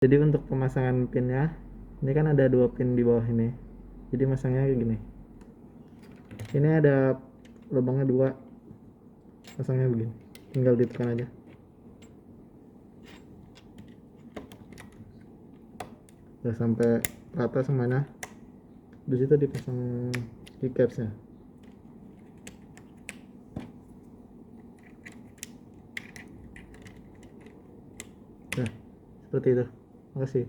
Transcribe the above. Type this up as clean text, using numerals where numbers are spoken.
Jadi untuk pemasangan pinnya, ini kan ada 2 pin di bawah ini. Jadi masangnya kayak gini. Ini ada lubangnya 2, pasangnya begini. Tinggal ditekan aja. Udah sampai rata semuanya. Di situ dipasang keycapsnya. Nah, seperti itu. Makasih.